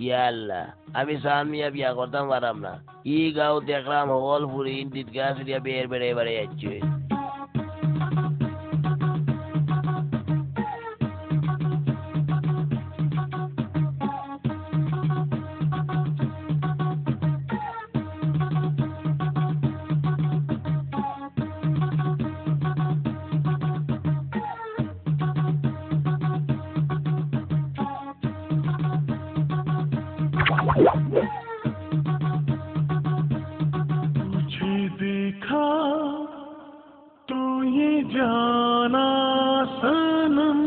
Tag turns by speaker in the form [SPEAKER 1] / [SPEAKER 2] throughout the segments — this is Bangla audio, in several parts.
[SPEAKER 1] ইয়াল্লা আমি সান মিয়া বিয়া করতাম পারাম না ই গাঁও দেখলাম হল ফুরি ইন্দিত গাছ দিয়া বের বেড়ে বেড়ে যাচ্ছে
[SPEAKER 2] तुझे देखा तो ये जाना सनम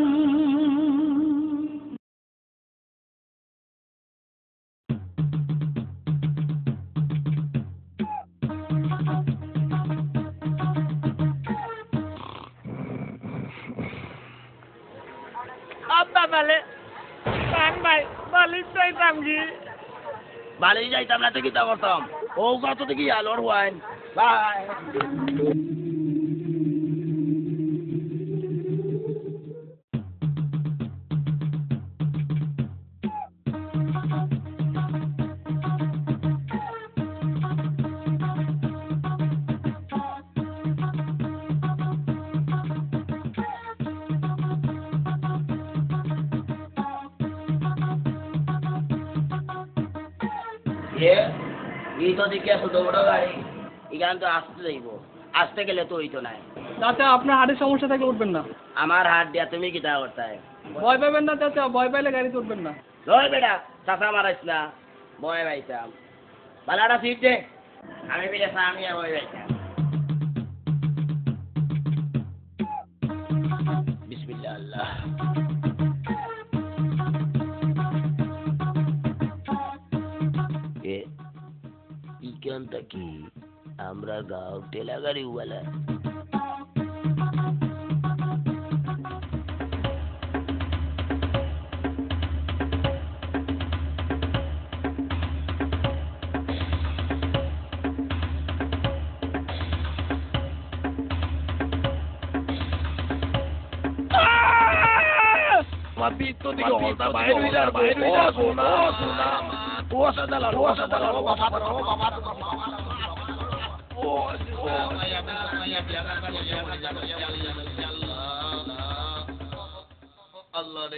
[SPEAKER 3] আব্বা বলে কান ভাই বালিশ চাইতাম কি
[SPEAKER 1] বালি যাইতাম না তো কি তা করতাম ও কত দেখি আলোর ওয়াইন বাই এই তো দেখি এত দৌড়ো গাড়ি এখান তো আসতে যাইব আসতে গেলে তো হইতো নাই
[SPEAKER 3] চাচা আপনার হাড়ের সমস্যা থাকলে উঠবেন না
[SPEAKER 1] আমার হাত দিয়া তুমি কি তা করতে
[SPEAKER 3] ভয় পাবেন না চাচা ভয় পাইলে গাড়িতে উঠবেন না
[SPEAKER 1] রয় বেটা চাষা মারাইস না বয় পাইতাম বালাটা সিট দে আমি বেটা আমি আর বয় পাইতাম বিসমিল্লাহ আল্লাহ ইকানটা কি আমরা গাঁও টেলা গাড়ি ওয়ালা Mapito di volta, vai guidare, sono. Cosa dalla rosa, Allah